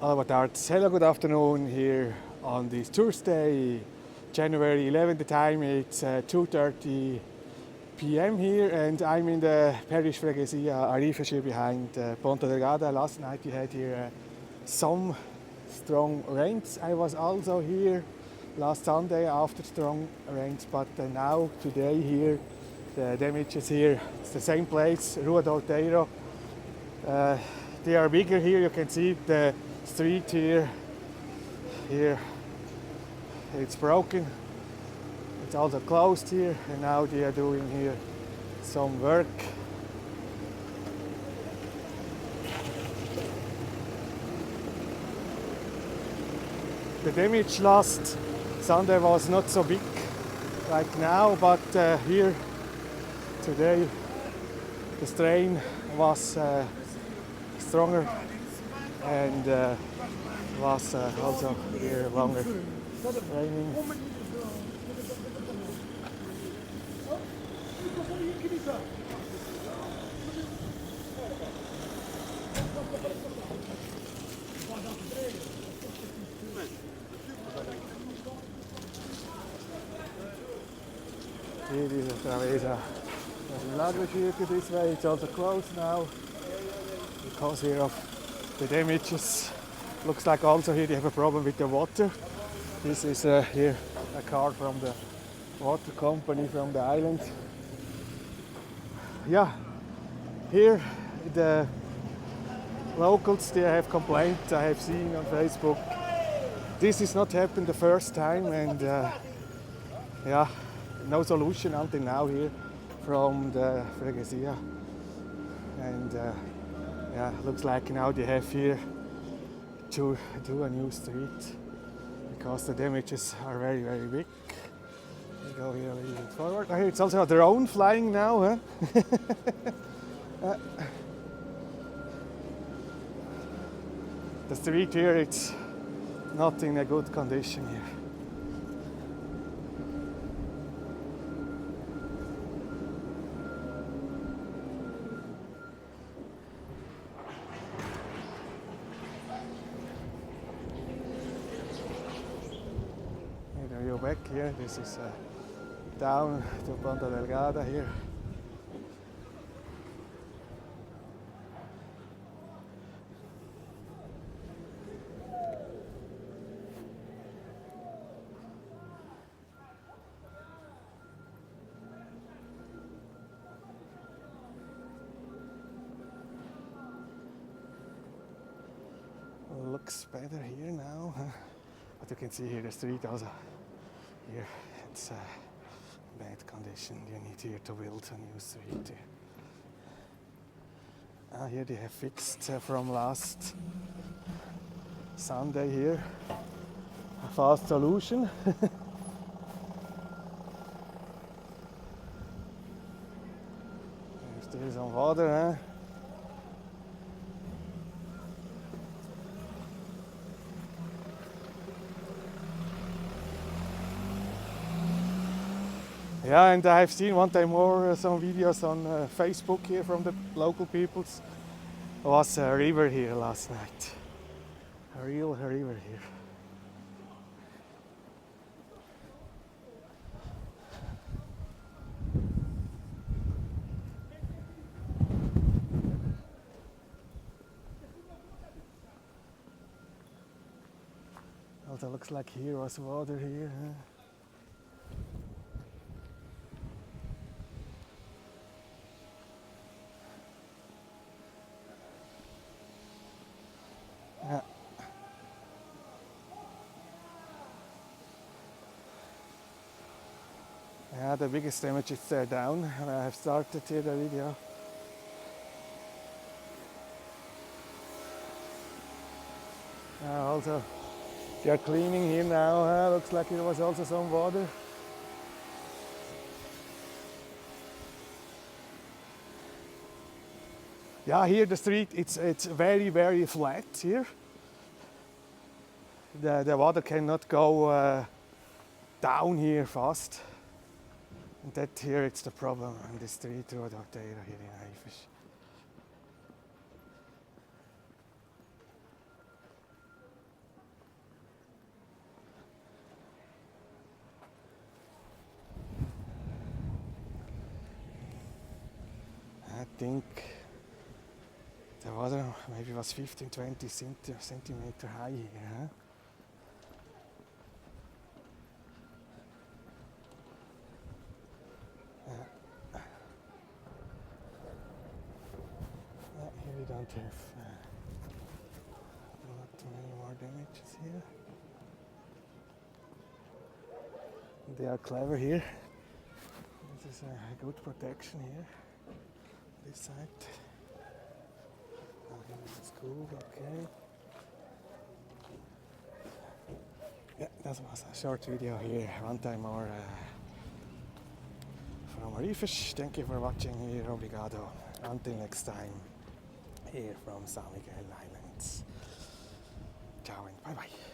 Hello, good afternoon here on this Thursday, January 11th. The time it's 2:30 p.m. here, and I'm in the Parish Freguesia Arrifes here behind Ponta Delgada. Last night we had here some strong rains. I was also here last Sunday after strong rains, but now today here the damages here. It's the same place, Rua do Outeiro. They are bigger here. You can see the street here. Here it's broken. It's also closed here, and now they are doing here some work. The damage last Sunday was not so big like now, but here today the strain was stronger and was also here longer raining. Here is Freguesia Arrifes this way. It's also closed now because here of the damages. Looks like also here they have a problem with the water. This is here a car from the water company from the island. Yeah, here the locals they have complained. I have seen on Facebook. This is not happened the first time, and yeah, no solution until now here from the Freguesia. And yeah, looks like now they have here to do a new street because the damages are very, very big. We go here a little bit forward. Oh, here it's also a drone flying now, huh? The street here, it's not in a good condition here. Back here, this is down to Ponta Delgada here. Looks better here now, huh? But you can see here the street also. Here it's bad condition. You need here to build a new street here. Here they have fixed from last Sunday here a fast solution. There's still some water, huh? Yeah, and I've seen one time more some videos on Facebook here from the local peoples. There was a river here last night. A real river here. Also looks like here was water here. Huh? Yeah. Yeah, the biggest damage is there down. I have started here the video. Also, they are cleaning here now. Looks like there was also some water. Yeah, here the street it's very, very flat here. The water cannot go down here fast. And that here it's the problem on the street road Outeiro here in Arrifes. think the water maybe was 15-20 centimeter high here. Huh? Here we don't have not many more damages here. They are clever here. This is a good protection here. This side. Here is the school, okay. Yeah, that was a short video here. One time more from Arrifes. Thank you for watching here. Obrigado. Until next time, here from Sao Miguel Islands. Ciao and bye bye.